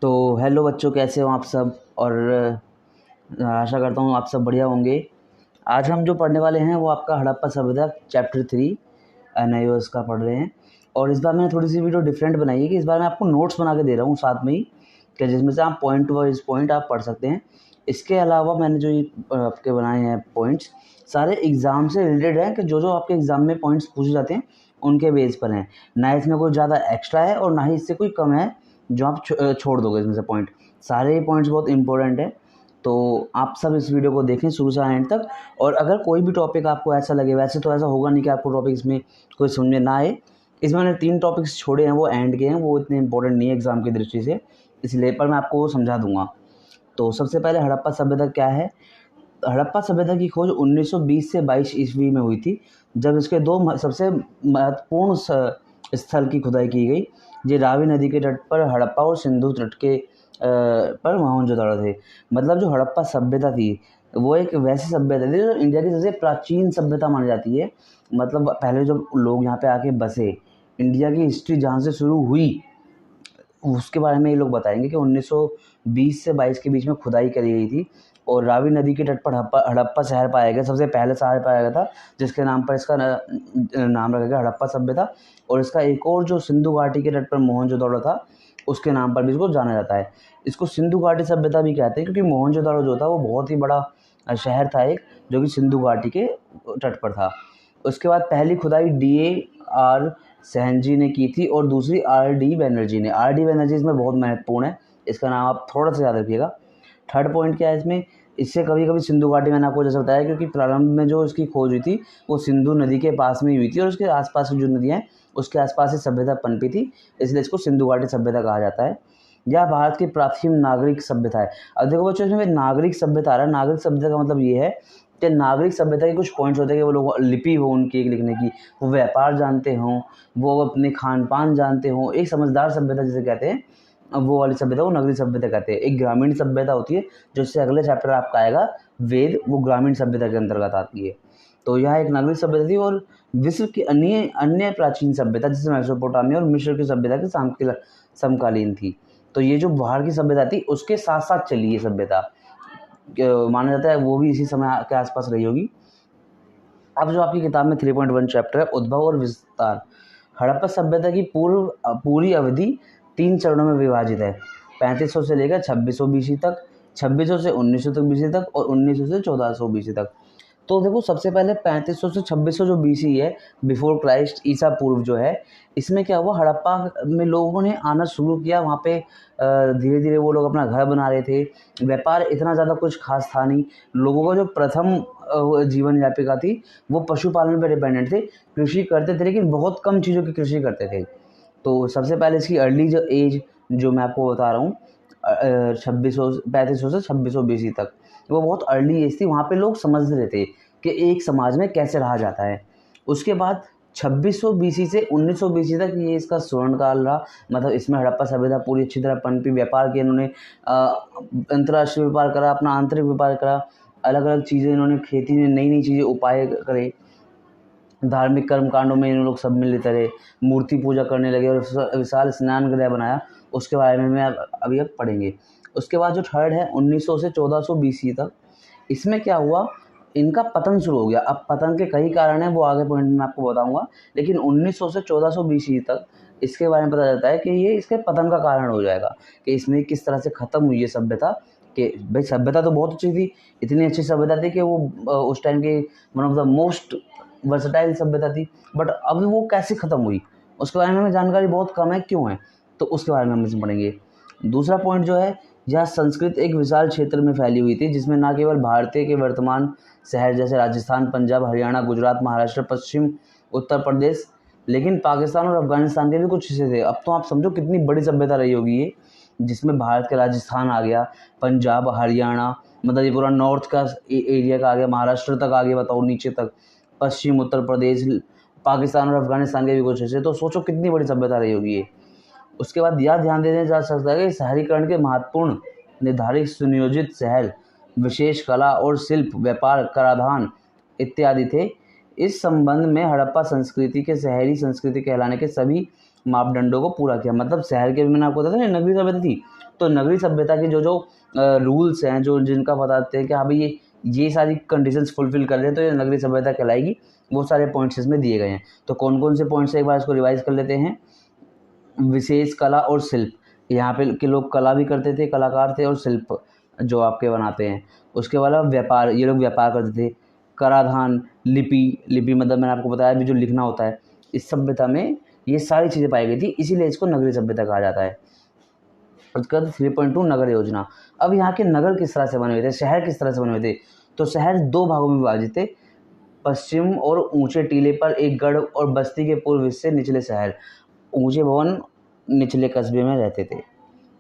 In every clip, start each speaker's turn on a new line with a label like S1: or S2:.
S1: तो हेलो बच्चों, कैसे हो आप सब। और आशा करता हूँ आप सब बढ़िया होंगे। आज हम जो पढ़ने वाले हैं वो आपका हड़प्पा सभ्यता चैप्टर 3 एनआईओएस का पढ़ रहे हैं। और इस बार मैंने थोड़ी सी वीडियो डिफरेंट बनाई है कि इस बार मैं आपको नोट्स बना के दे रहा हूँ साथ में ही, कि जिसमें से आप पॉइंट वाइज पॉइंट आप पढ़ सकते हैं। इसके अलावा मैंने जो ये आपके बनाए हैं पॉइंट्स, सारे एग्ज़ाम से रिलेटेड हैं, कि जो जो आपके एग्ज़ाम में पॉइंट्स पूछे जाते हैं उनके बेस पर हैं। ना इसमें कोई ज़्यादा एक्स्ट्रा है और ना ही इससे कोई कम है जो आप छोड़ दोगे इसमें से पॉइंट। सारे ही पॉइंट्स बहुत इंपॉर्टेंट है। तो आप सब इस वीडियो को देखें शुरू से एंड तक। और अगर कोई भी टॉपिक आपको ऐसा लगे, वैसे तो ऐसा होगा नहीं कि आपको टॉपिक इसमें कोई समझ में ना आए। इसमें मैंने 3 टॉपिक्स छोड़े हैं, वो एंड के हैं, वो इतने इंपॉर्टेंट नहीं है एग्ज़ाम की दृष्टि से, इसलिए पर मैं आपको वो समझा दूंगा। तो सबसे पहले हड़प्पा सभ्यता क्या है। हड़प्पा सभ्यता की खोज 1920 से 22 ईस्वी में हुई थी, जब इसके दो सबसे महत्वपूर्ण स्थल की खुदाई की गई। ये रावी नदी के तट पर हड़प्पा और सिंधु तट के पर मोहनजोदड़ो थे। मतलब जो हड़प्पा सभ्यता थी वो एक वैसी सभ्यता थी जो इंडिया की सबसे प्राचीन सभ्यता मानी जाती है। मतलब पहले जब लोग यहाँ पे आके बसे, इंडिया की हिस्ट्री जहाँ से शुरू हुई उसके बारे में ये लोग बताएंगे कि 1920 से 22 के बीच में खुदाई करी गई थी और रावी नदी के तट पर हड़प्पा शहर पाया गया। सबसे पहले शहर पाया गया था जिसके नाम पर इसका नाम रखा गया हड़प्पा सभ्यता। और इसका एक और जो सिंधु घाटी के तट पर मोहनजोदड़ो था उसके नाम पर भी इसको जाना जाता है। इसको सिंधु घाटी सभ्यता भी कहते हैं, क्योंकि मोहनजोदड़ो जो था वो बहुत ही बड़ा शहर था एक, जो कि सिंधु घाटी के तट पर था। उसके बाद पहली खुदाई DAR सहनजी ने की थी और दूसरी RD बैनर्जी ने। RD बैनर्जी इसमें बहुत महत्वपूर्ण है, इसका नाम आप थोड़ा सा याद रखिएगा। थर्ड पॉइंट क्या है इसमें, इससे कभी कभी सिंधु घाटी मैंने आपको जैसा बताया, क्योंकि प्रारंभ में जो इसकी खोज हुई थी वो सिंधु नदी के पास में ही हुई थी और उसके आसपास की जो नदियाँ हैं उसके आसपास ही सभ्यता पनपी थी, इसलिए इसको सिंधु घाटी सभ्यता कहा जाता है। यह भारत की प्राचीन नागरिक सभ्यता है। अब देखो बच्चों, इसमें नागरिक सभ्यता आ रहा है। नागरिक सभ्यता का मतलब ये है कि नागरिक सभ्यता के कुछ पॉइंट्स होते हैं कि वो लोग लिपि हो उनकी एक लिखने की, वो व्यापार जानते हों, वो अपने खान पान जानते हों, एक समझदार सभ्यता जिसे कहते हैं, अब वो वाली सभ्यता को नागरिक सभ्यता कहते हैं। एक ग्रामीण सभ्यता होती है जो इससे अगले चैप्टर आपका आएगा वेद, वो ग्रामीण सभ्यता के अंतर्गत आती है। तो यह एक नागरिक सभ्यता थी। और विश्व की अन्य अन्य प्राचीन सभ्यता जैसे मेसोपोटामिया और मिस्र की सभ्यता के समकालीन थी। तो ये जो बाहर की सभ्यता थी उसके साथ साथ चली ये सभ्यता, माना जाता है वो भी इसी समय के आसपास रही होगी। अब जो आपकी किताब में 3.1 चैप्टर है उद्भव और विस्तार, हड़प्पा सभ्यता की पूरी अवधि 3 चरणों में विभाजित है। 3500 से लेकर 2600 BC तक, 2600 से 1900 तक BC तक और 1900 से 1400 BC तक। तो देखो सबसे पहले 3500 से 2600 जो BC है, बिफोर क्राइस्ट, ईसा पूर्व जो है, इसमें क्या हुआ, हड़प्पा में लोगों ने आना शुरू किया। वहाँ पे धीरे धीरे वो लोग अपना घर बना रहे थे। व्यापार इतना ज़्यादा कुछ खास था नहीं। लोगों का जो प्रथम जीवन यापिका थी वो पशुपालन पर डिपेंडेंट थे, कृषि करते थे लेकिन बहुत कम चीज़ों की कृषि करते थे। तो सबसे पहले इसकी अर्ली जो एज जो मैं आपको बता रहा हूँ, 3500 से 2600 BC तक, वो बहुत अर्ली एज थी। वहाँ पे लोग समझ रहे थे कि एक समाज में कैसे रहा जाता है। उसके बाद 2600 BC से 1900 BC तक ये इसका स्वर्ण काल रहा। मतलब इसमें हड़प्पा सभ्यता पूरी अच्छी तरह पनपी। व्यापार किया इन्होंने, अंतर्राष्ट्रीय व्यापार करा, अपना आंतरिक व्यापार करा, अलग अलग चीज़ें इन्होंने, खेती में नई नई चीज़ें उपाय करे, धार्मिक कर्मकांडों में इन लोग सब मिलित रहे, मूर्ति पूजा करने लगे और विशाल स्नान गृह बनाया। उसके बारे में मैं अभी अब पढ़ेंगे। उसके बाद जो थर्ड है 1900 से 1400 BC तक, इसमें क्या हुआ, इनका पतन शुरू हो गया। अब पतन के कई कारण हैं, वो आगे पॉइंट में आपको बताऊंगा, लेकिन 1900 से 1400 BC तक इसके बारे में पता चलता है कि ये इसके पतन का कारण हो जाएगा, कि इसमें किस तरह से ख़त्म हुई है सभ्यता। कि भाई सभ्यता तो बहुत अच्छी थी, इतनी अच्छी सभ्यता थी कि वो उस टाइम के one of the most versatile सभ्यता थी, बट अब वो कैसे ख़त्म हुई उसके बारे में हमें जानकारी बहुत कम है। क्यों है, तो उसके बारे में हम इसमें पढ़ेंगे। दूसरा पॉइंट जो है, यह संस्कृत एक विशाल क्षेत्र में फैली हुई थी, जिसमें न केवल भारतीय के वर्तमान शहर जैसे राजस्थान, पंजाब, हरियाणा, गुजरात, महाराष्ट्र, पश्चिम उत्तर प्रदेश, लेकिन पाकिस्तान और अफगानिस्तान के भी कुछ हिस्से थे। अब तो आप समझो कितनी बड़ी सभ्यता रही होगी ये, जिसमें भारत का राजस्थान आ गया, पंजाब, हरियाणा, मतलब ये पूरा नॉर्थ का एरिया का आ गया, महाराष्ट्र तक आ गया, बताओ नीचे तक, पश्चिम उत्तर प्रदेश, पाकिस्तान और अफगानिस्तान के भी कुछ हिस्से। तो सोचो कितनी बड़ी सभ्यता रही होगी ये। उसके बाद यह ध्यान देने जा सकता है कि शहरीकरण के महत्वपूर्ण निर्धारित सुनियोजित शहर, विशेष कला और शिल्प, व्यापार, कराधान इत्यादि थे। इस संबंध में हड़प्पा संस्कृति के शहरी संस्कृति कहलाने के सभी मापदंडों को पूरा किया। मतलब शहर के भी, मैंने आपको बताया था ना, नगरीय सभ्यता थी, तो नगरी सभ्यता के जो जो रूल्स हैं, जो जिनका बताते हैं कि हाँ भाई ये सारी कंडीशंस फुलफिल कर रहे हैं तो ये नगरी सभ्यता कहलाएगी, वो सारे पॉइंट्स इसमें दिए गए हैं। तो कौन कौन से पॉइंट्स एक बार इसको रिवाइज कर लेते हैं। विशेष कला और शिल्प, यहाँ पे के लोग कला भी करते थे, कलाकार थे, और शिल्प जो आपके बनाते हैं। उसके बाद व्यापार, ये लोग व्यापार करते थे। कराधान, लिपि मतलब मैंने आपको बताया भी जो लिखना होता है, इस सभ्यता में ये सारी चीज़ें पाई गई थी, इसीलिए इसको नगरीय सभ्यता कहा जाता है। उसके बाद 3.2 नगर योजना। अब यहाँ के नगर किस तरह से बने हुए थे, शहर किस तरह से बने हुए थे, तो शहर 2 भागों में विभाजित थे। पश्चिम और ऊंचे टीले पर एक गढ़ और बस्ती के पूर्व हिस्से निचले शहर। ऊंचे भवन निचले कस्बे में रहते थे,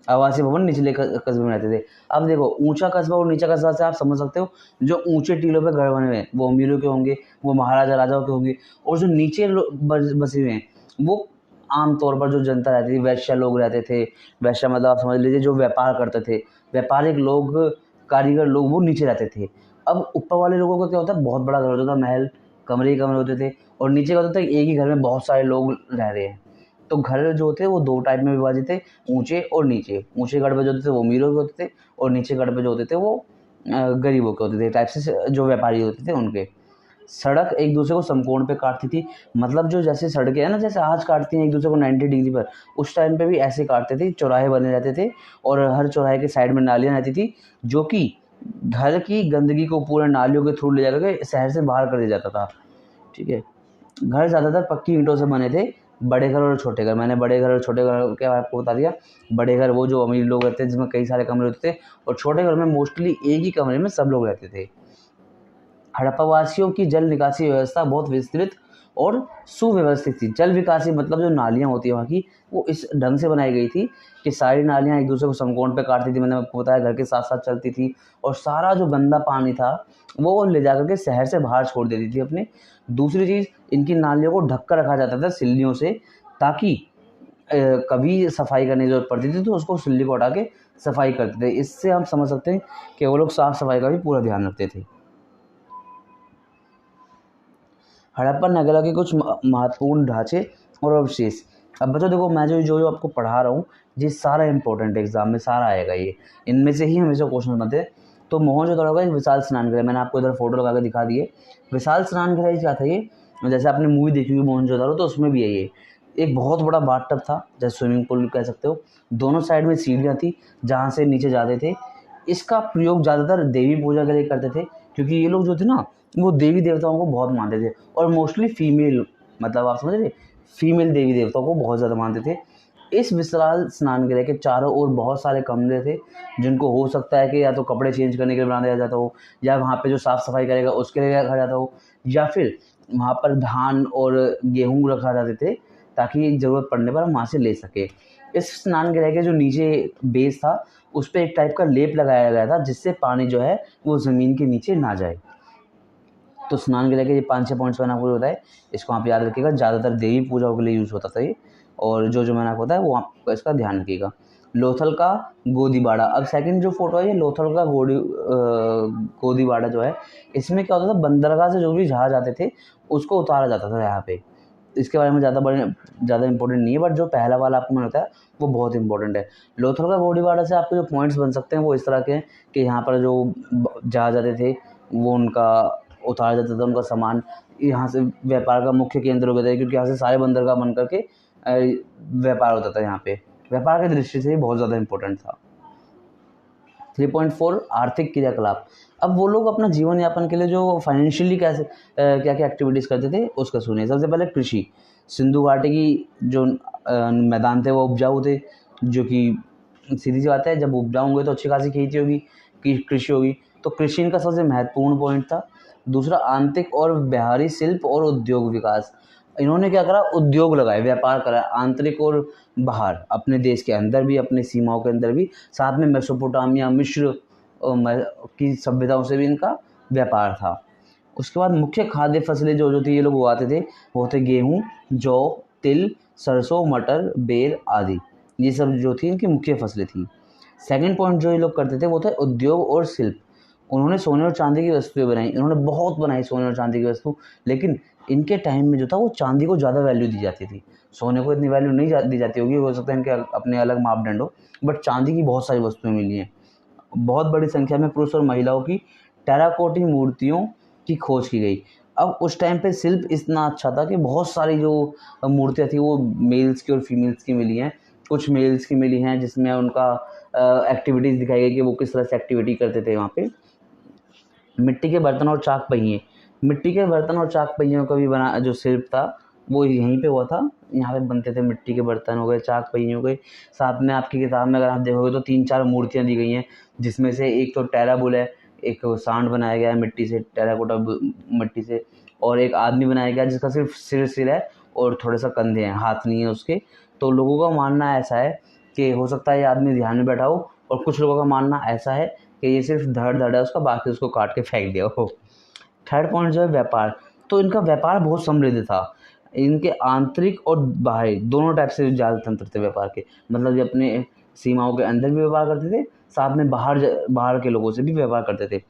S1: आवासीय भवन निचले कस्बे में रहते थे। अब देखो ऊंचा कस्बा और नीचा कस्बा से आप समझ सकते हो, जो ऊंचे टीलों पे घर बने हुए हैं वो अमीरों के होंगे, वो महाराजा राजाओं के होंगे, और जो नीचे बसे हुए हैं वो आमतौर पर जो जनता रहती थी, वैश्य लोग रहते थे। वैश्य मतलब आप समझ लीजिए जो व्यापार करते थे, व्यापारिक लोग, कारीगर लोग, वो नीचे रहते थे। अब ऊपर वाले लोगों का क्या होता है, बहुत बड़ा घर होता था, महल, कमरे ही कमरे होते थे, और नीचे का होता था एक ही घर में बहुत सारे लोग रह रहे हैं। तो घर जो होते वो 2 टाइप में विभाजित थे, ऊंचे और नीचे। ऊंचे गढ़ पे जो होते थे वो अमीरों के होते थे, और नीचे गढ़ पे जो होते थे वो गरीबों के होते थे, टाइप से जो व्यापारी होते थे उनके। सड़क एक दूसरे को समकोण पे काटती थी, मतलब जो जैसे सड़कें हैं ना, जैसे आज काटती हैं एक दूसरे को 90 डिग्री पर, उस टाइम पे भी ऐसे काटते थे। चौराहे बने रहते थे, और हर चौराहे के साइड में नालियाँ रहती थी, जो कि घर की गंदगी को पूरे नालियों के थ्रू ले जाकर के शहर से बाहर कर दिया जाता था। ठीक है, घर ज़्यादातर पक्की ईंटों से बने थे। बड़े घर और छोटे घर, मैंने बड़े घर और छोटे घर के आपको बता दिया। बड़े घर वो जो अमीर लोग रहते हैं जिसमें कई सारे कमरे होते थे, और छोटे घर में मोस्टली एक ही कमरे में सब लोग रहते थे। हड़प्पावासियों की जल निकासी व्यवस्था बहुत विस्तृत और सुव्यवस्थित थी। जल निकासी मतलब जो नालियाँ होती है वहाँ की, वो इस ढंग से बनाई गई थी कि सारी नालियाँ एक दूसरे को समकोण पे काटती थी, मैंने आपको बताया घर के साथ साथ चलती थी, और सारा जो गंदा पानी था वो ले जा करके शहर से बाहर छोड़ देती थी अपने। दूसरी चीज़, इनकी नालियों को ढक कर रखा जाता था सिल्लियों से, ताकि कभी सफाई करने की जरूरत पड़ती थी तो उसको सिल्ली को हटा के सफाई करते थे। इससे हम समझ सकते हैं कि वो लोग साफ़ सफाई का भी पूरा ध्यान रखते थे। हड़प्पा नगरों के कुछ महत्वपूर्ण ढांचे और अवशेष। अब बच्चों देखो, मैं जो आपको पढ़ा रहा हूँ ये सारा इंपॉर्टेंट एग्जाम में सारा आएगा, ये इनमें से ही हमेशा क्वेश्चन बनते हैं। तो मोहनजोदड़ो का एक विशाल स्नान गृह, मैंने आपको इधर फोटो लगा के दिखा दिए। विशाल स्नान गृह क्या था ये, जैसे आपने मूवी देखी हुई मोहनजोदड़ो, तो उसमें भी है ये। एक बहुत बड़ा बाथटब था, जैसे स्विमिंग पूल कह सकते हो, दोनों साइड में सीढ़ियाँ थी जहाँ से नीचे जाते थे। इसका प्रयोग ज़्यादातर देवी पूजा के लिए करते थे, क्योंकि ये लोग जो थे ना वो देवी देवताओं को बहुत मानते थे, और मोस्टली फीमेल, मतलब आप समझ रहे, फीमेल देवी देवताओं को बहुत ज़्यादा मानते थे। इस विशाल स्नान गृह के चारों ओर बहुत सारे कमरे थे, जिनको हो सकता है कि या तो कपड़े चेंज करने के लिए बना दिया जाता हो, या वहाँ पे जो साफ़ सफाई करेगा उसके लिए रखा जाता हो, या फिर वहाँ पर धान और गेहूँ रखा जाते थे ताकि ज़रूरत पड़ने पर हम वहाँ से ले सके। इस स्नान गृह के जो नीचे बेस था उस पर एक टाइप का लेप लगाया गया था, जिससे पानी जो है वो ज़मीन के नीचे ना जाए। तो स्नान गृह के ये 5-6 पॉइंट्स मैंने आपको बताए, इसको आप याद रखिएगा। ज़्यादातर देवी पूजाओं के लिए यूज़ होता था ये, और जो मैंने आपको बताया वो आप इसका ध्यान रखिएगा। लोथल का गोदीबाड़ा, अब सेकंड जो फोटो है ये लोथल का गोदीबाड़ा जो है, इसमें क्या होता था, बंदरगाह से जो भी जहाज आते थे उसको उतारा जाता था यहाँ पे। इसके बारे में ज़्यादा इंपॉर्टेंट नहीं है, बट जो पहला वाला आपको मैंने बताया वो बहुत इंपॉर्टेंट है। लोथल का गोदीबाड़ा से आपके जो पॉइंट्स बन सकते हैं वो इस तरह के हैं कि यहाँ पर जो जहाज आते थे वो उनका उतारा जाता था, उनका सामान। यहाँ से व्यापार का मुख्य केंद्र हो गया था, क्योंकि यहाँ से सारे बंदरगाह बन करके व्यापार होता था। यहाँ पे व्यापार की दृष्टि से ही बहुत ज़्यादा इंपॉर्टेंट था। 3.4 आर्थिक क्रियाकलाप। अब वो लोग अपना जीवन यापन के लिए जो फाइनेंशियली कैसे क्या क्या एक्टिविटीज़ करते थे उसका सुनिए। सबसे पहले कृषि। सिंधु घाटी की जो मैदान थे वो उपजाऊ थे, जो कि सीधी सी बात है, जब उपजाऊ होंगे तो अच्छी खासी खेती होगी, कृषि होगी। तो कृषि इनका सबसे महत्वपूर्ण पॉइंट था। दूसरा, आंतरिक और बाहरी शिल्प और उद्योग विकास। इन्होंने क्या करा, उद्योग लगाए, व्यापार करा, आंतरिक और बाहर, अपने देश के अंदर भी, अपनी सीमाओं के अंदर भी, साथ में मेसोपोटामिया, मिस्र की सभ्यताओं से भी इनका व्यापार था। उसके बाद मुख्य खाद्य फसलें जो थी ये लोग उगाते थे, वो थे गेहूँ, जौ, तिल, सरसों, मटर, बेर आदि। ये सब जो थी इनकी मुख्य फसलें थी। सेकंड पॉइंट जो ये लोग करते थे वो थे उद्योग और शिल्प। उन्होंने सोने और चांदी की वस्तुएं बनाई, इन्होंने बहुत बनाई सोने और चांदी की वस्तु, लेकिन इनके टाइम में जो था वो चांदी को ज़्यादा वैल्यू दी जाती थी, सोने को इतनी वैल्यू नहीं दी जाती होगी, हो सकता है इनके अपने अलग मापदंड हो, बट चांदी की बहुत सारी वस्तुएं मिली हैं। बहुत बड़ी संख्या में पुरुष और महिलाओं की टेराकोटी मूर्तियों की खोज की गई। अब उस टाइम पे शिल्प इतना अच्छा था कि बहुत सारी जो मूर्तियाँ थी वो मेल्स की और फीमेल्स की मिली हैं। कुछ मेल्स की मिली हैं जिसमें उनका एक्टिविटीज़ दिखाई गई कि वो किस तरह से एक्टिविटी करते थे वहाँ पे। मिट्टी के बर्तन और चाक पहिए, मिट्टी के बर्तन और चाक पहियों का भी बना जो शिल्प था वो यहीं पे हुआ था, यहाँ पे बनते थे। मिट्टी के बर्तन हो गए, चाक पहिए हो गए। साथ में आपकी किताब में अगर आप देखोगे तो 3-4 मूर्तियाँ दी गई हैं, जिसमें से एक तो टेराबुल है, एक सांड बनाया गया है मिट्टी से, टेराकोटा मिट्टी से, और एक आदमी बनाया गया जिसका सिर्फ सिर है और थोड़ा सा कंधे हैं, हाथ नहीं है उसके। तो लोगों का मानना ऐसा है कि हो सकता है ये आदमी ध्यान में बैठा हो, और कुछ लोगों का मानना ऐसा है कि ये सिर्फ धड़ है उसका, बाकी उसको काट के फेंक दिया हो। थर्ड पॉइंट जो है व्यापार, तो इनका व्यापार बहुत समृद्ध था। इनके आंतरिक और बाहरी दोनों टाइप से जाल तंत्र थे व्यापार के, मतलब ये अपने सीमाओं के अंदर भी व्यापार करते थे, साथ में बाहर के लोगों से भी व्यापार करते थे।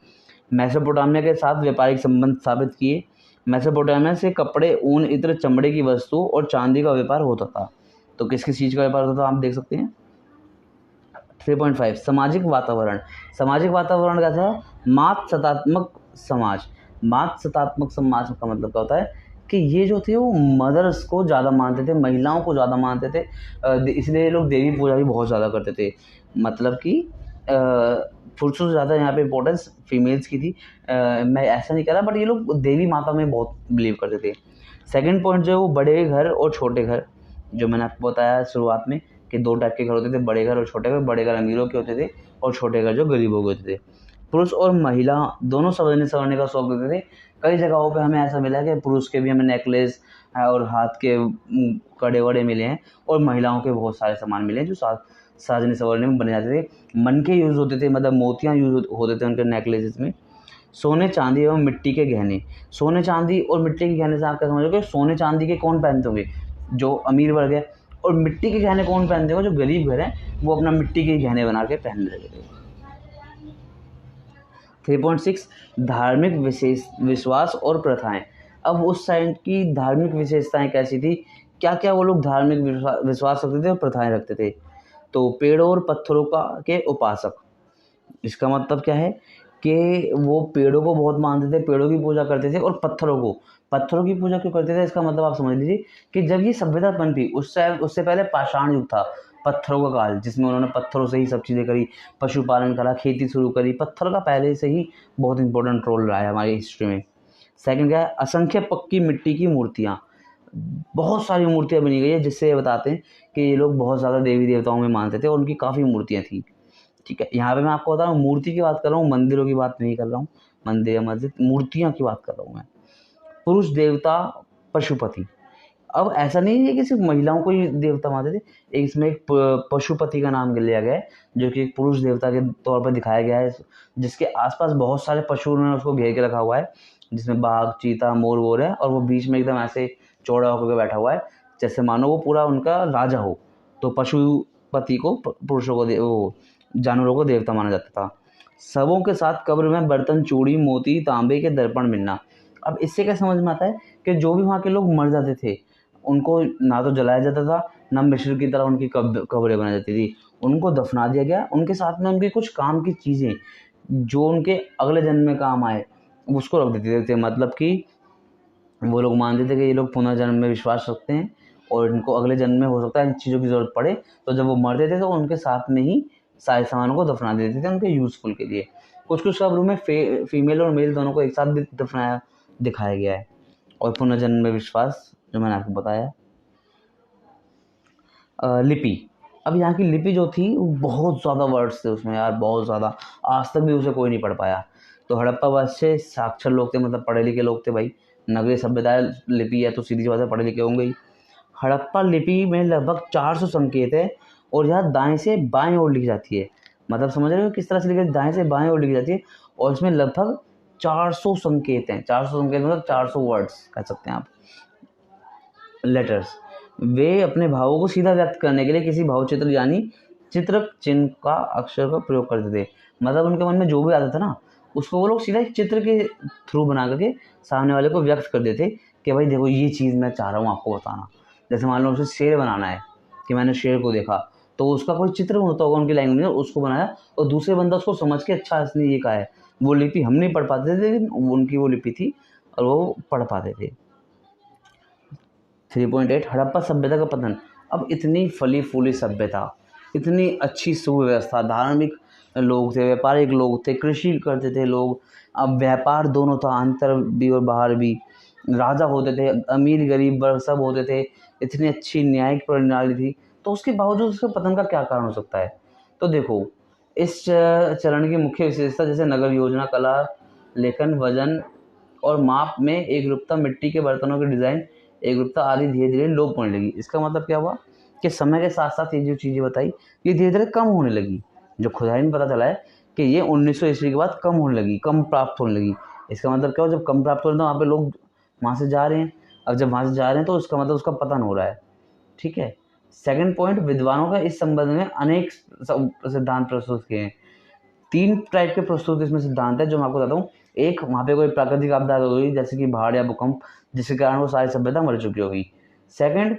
S1: मेसोपोटामिया के साथ व्यापारिक संबंध स्थापित किए। मेसोपोटामिया से कपड़े, ऊन, इत्र, चमड़े की वस्तु और चांदी का व्यापार होता था। तो किस किस चीज़ का व्यापार होता था आप देख सकते हैं। 3.5 सामाजिक वातावरण, सामाजिक वातावरण क्या था? मातृसत्तात्मक समाज। मातृसत्तात्मक समाज का मतलब क्या होता है कि ये जो थे वो मदर्स को ज़्यादा मानते थे, महिलाओं को ज़्यादा मानते थे, इसलिए ये लोग देवी पूजा भी बहुत ज़्यादा करते थे। मतलब कि पुरुषों से ज़्यादा यहाँ पे इम्पोर्टेंस फीमेल्स की थी। मैं ऐसा नहीं कह रहा, बट ये लोग देवी माता में बहुत बिलीव करते थे। सेकंड पॉइंट जो है वो बड़े घर और छोटे घर, जो मैंने आपको बताया शुरुआत में कि 2 टाइप के घर होते थे, बड़े घर और छोटे घर। बड़े घर अमीरों के होते थे और छोटे घर जो गरीबों के होते थे। पुरुष और महिला दोनों सवरने संवरने का शौक रखते थे। कई जगहों पे हमें ऐसा मिला है कि पुरुष के भी हमें नेकलेस और हाथ के कड़े वड़े मिले हैं, और महिलाओं के बहुत सारे सामान मिले हैं जो साजने संवरने में बने जाते थे। मन के यूज़ होते थे, मतलब मोतियाँ यूज़ होते थे उनके नेकलेसेस में। सोने चांदी एवं मिट्टी के गहने, सोने चांदी और मिट्टी के गहने से आप क्या समझोगे? सोने चांदी के कौन पहनते होंगे? जो अमीर वर्ग है। और मिट्टी के गहने कौन पहनते होंगे? जो गरीब घर हैं वो अपना मिट्टी के गहने बना के पहनने लगे थे। 3.6 धार्मिक विश्वास और प्रथाएं। अब उस साइड की धार्मिक विशेषताएं कैसी थी? क्या क्या वो लोग धार्मिक विश्वास रखते थे और प्रथाएं रखते थे? तो पेड़ों और पत्थरों के उपासक, इसका मतलब क्या है कि वो पेड़ों को बहुत मानते थे, पेड़ों की पूजा करते थे, और पत्थरों की पूजा क्यों करते थे? इसका मतलब आप समझ लीजिए कि जब ये सभ्यता बनती उससे पहले पाषाण युग था, पत्थरों का काल, जिसमें उन्होंने पत्थरों से ही सब चीज़ें करी, पशुपालन करा, खेती शुरू करी। पत्थर का पहले से ही बहुत इंपॉर्टेंट रोल रहा है हमारी हिस्ट्री में। सेकंड क्या है? असंख्य पक्की मिट्टी की मूर्तियाँ, बहुत सारी मूर्तियाँ बनी गई है, जिससे ये बताते हैं कि ये लोग बहुत ज़्यादा देवी देवताओं में मानते थे और उनकी काफ़ी मूर्तियाँ थी। ठीक है, यहाँ पे मैं आपको बता रहा हूँ मूर्ति की बात कर रहा हूँ, मंदिरों की बात नहीं कर रहा हूँ। मंदिर या मस्जिद, मूर्तियाँ की बात कर रहा हूँ मैं। पुरुष देवता पशुपति, अब ऐसा नहीं है कि सिर्फ महिलाओं को ही देवता मानते थे। इसमें एक पशुपति का नाम लिया गया है, जो कि एक पुरुष देवता के तौर पर दिखाया गया है, जिसके आसपास बहुत सारे पशुओं ने उसको घेर के रखा हुआ है, जिसमें बाघ, चीता, मोर वोर है, और वो बीच में एकदम ऐसे चौड़ा होकर बैठा हुआ है, जैसे मानो वो पूरा उनका राजा हो। तो पशुपति को पुरुषों को वो जानवरों को देवता माना जाता था। शवों के साथ कब्र में बर्तन, चूड़ी, मोती, तांबे के दर्पण मिलना। अब इससे क्या समझ में आता है कि जो भी वहाँ के लोग मर जाते थे, उनको ना तो जलाया जाता था, ना मिस्र की तरह उनकी कब्रें बनाई जाती थी, उनको दफना दिया गया। उनके साथ में उनकी कुछ काम की चीज़ें जो उनके अगले जन्म में काम आए उसको रख देते थे। मतलब कि वो लोग मानते थे कि ये लोग पुनर्जन्म में विश्वास रखते हैं और इनको अगले जन्म में हो सकता है इन चीज़ों की ज़रूरत पड़े, तो जब वो मरते थे तो उनके साथ में ही सारे सामानों को दफना देते थे उनके यूज़फुल के लिए। कुछ कुछ कब्रों में फीमेल और मेल दोनों को एक साथ भी दफनाया दिखाया गया है। और पुनर्जन्म में विश्वास जो मैंने आपको बताया। लिपि, अब यहाँ की लिपि जो थी वो बहुत ज़्यादा वर्ड्स थे उसमें यार, बहुत ज़्यादा, आज तक भी उसे कोई नहीं पढ़ पाया। तो हड़प्पावासी साक्षर लोग थे, मतलब पढ़े लिखे लोग थे भाई। नगरीय सभ्यता लिपि है तो सीधी सी बात है पढ़े लिखे होंगे ही। हड़प्पा लिपि में लगभग 400 संकेत है, और यह दाएं से बाएं ओर लिखी जाती है। मतलब समझ रहे हो किस तरह से लिखी, दाएं से बाएं ओर लिखी जाती है, और इसमें लगभग 400 संकेत हैं। 400 संकेत मतलब 400 वर्ड्स कह सकते हैं आप, लेटर्स। वे अपने भावों को सीधा व्यक्त करने के लिए किसी भावचित्र यानी चित्रक चिन्ह का अक्षर का प्रयोग करते थे। मतलब उनके मन में जो भी आता था ना, उसको वो लोग सीधा एक चित्र के थ्रू बना करके सामने वाले को व्यक्त कर देते, कि भाई देखो ये चीज़ मैं चाह रहा हूँ आपको बताना। जैसे मान लो उसे शेर बनाना है कि मैंने शेर को देखा, तो उसका कोई चित्र होता होगा उनकी लैंग्वेज में, उसको बनाया और दूसरे बंदा उसको समझ के अच्छा इसने ये कहा है। वो लिपि हम नहीं पढ़ पाते थे, लेकिन उनकी वो लिपि थी और वो पढ़ पाते थे। 3.8 हड़प्पा सभ्यता का पतन। अब इतनी फली फूली सभ्यता, इतनी अच्छी सुव्यवस्था, धार्मिक लोग थे, व्यापारिक लोग थे, कृषि करते थे लोग, अब व्यापार दोनों था, अंतर भी और बाहर भी, राजा होते थे, अमीर गरीब वर्ग सब होते थे, इतनी अच्छी न्यायिक प्रणाली थी, तो उसके बावजूद उसके पतन का क्या कारण हो सकता है? तो देखो, इस चरण की मुख्य विशेषता जैसे नगर योजना, कला, लेखन, वजन और माप में एकरूपता, मिट्टी के बर्तनों के डिज़ाइन एकरूपता आदि धीरे धीरे लोप होने लगी। इसका मतलब क्या हुआ कि समय के साथ साथ ये जो चीज़ें बताई ये धीरे धीरे कम होने लगी। जो खुदाई में पता चला है कि ये 1900 ईस्वी के बाद कम होने लगी, कम प्राप्त होने लगी। इसका मतलब क्या हुआ, जब कम प्राप्त हो रहा है तो वहाँ पे लोग वहाँ से जा रहे हैं। अब जब वहाँ से जा रहे हैं तो उसका मतलब उसका पतन हो रहा है। ठीक है। सेकंड पॉइंट, विद्वानों का इस संबंध में अनेक सिद्धांत प्रस्तुत किए हैं। 3 टाइप के प्रस्तुत इसमें सिद्धांत है जो मैं आपको बताता हूँ। एक, वहाँ पे कोई प्राकृतिक आपदा हो गई जैसे कि बाढ़ या भूकंप, जिसके कारण वो सारी सभ्यता मर चुकी होगी। सेकंड,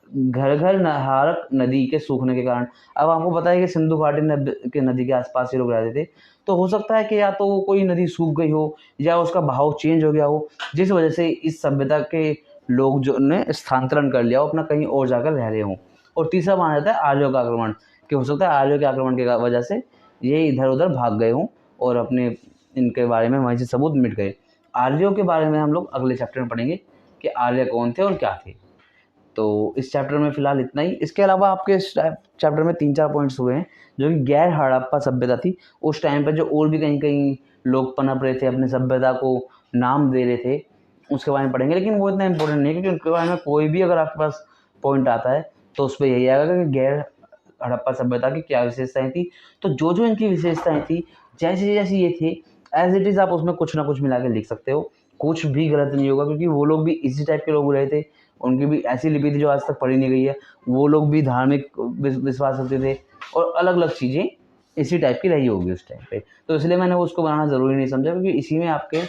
S1: घर घर नहारक नदी के सूखने के कारण। अब आपको पता है कि सिंधु घाटी के नदी के आसपास ही लोग रहते थे, तो हो सकता है कि या तो कोई नदी सूख गई हो या उसका बहाव चेंज हो गया हो, जिस वजह से इस सभ्यता के लोग जो ने स्थानांतरण कर लिया हो, अपना कहीं और जाकर रह रहे हों। और तीसरा माना जाता है आर्यों का आक्रमण, कि हो सकता है आर्यों के आक्रमण की वजह से ये इधर उधर भाग गए हों और अपने इनके बारे में वहीं से सबूत मिट गए। आर्यों के बारे में हम लोग अगले चैप्टर में पढ़ेंगे कि आर्य कौन थे और क्या थे। तो इस चैप्टर में फ़िलहाल इतना ही। इसके अलावा आपके इस चैप्टर में 3-4 पॉइंट्स हुए हैं जो कि गैर हड़प्पा सभ्यता थी। उस टाइम पे जो और भी कहीं-कहीं लोग पनप रहे थे, अपनी सभ्यता को नाम दे रहे थे, उसके बारे में पढ़ेंगे। लेकिन वो इतना इम्पोर्टेंट नहीं है, क्योंकि उनके बारे में कोई भी अगर आपके पास पॉइंट आता है तो उस पे यही आएगा कि गैर हड़प्पा सभ्यता की क्या विशेषताएँ थी। तो जो-जो इनकी विशेषताएँ थी, जैसी-जैसी ये थी, एज़ इट इज़ आप उसमें कुछ ना कुछ मिला के लिख सकते हो। कुछ भी गलत नहीं होगा, क्योंकि वो लोग भी इसी टाइप के लोग रहे थे। उनकी भी ऐसी लिपि थी जो आज तक पढ़ी नहीं गई है। वो लोग भी धार्मिक विश्वास रखते थे और अलग-अलग चीज़ें इसी टाइप की रही होगी उस टाइम पे। तो इसलिए मैंने उसको बनाना ज़रूरी नहीं समझा, क्योंकि इसी में आपके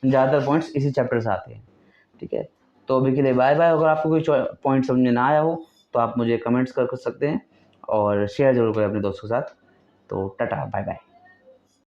S1: ज़्यादातर पॉइंट्स इसी चैप्टर से आते हैं। ठीक है? तो अभी के लिए बाय-बाय। अगर आपको कोई पॉइंट समझ में ना आया हो तो आप मुझे कमेंट्स कर सकते हैं और शेयर ज़रूर करें अपने दोस्तों के साथ। तो टाटा, बाय-बाय।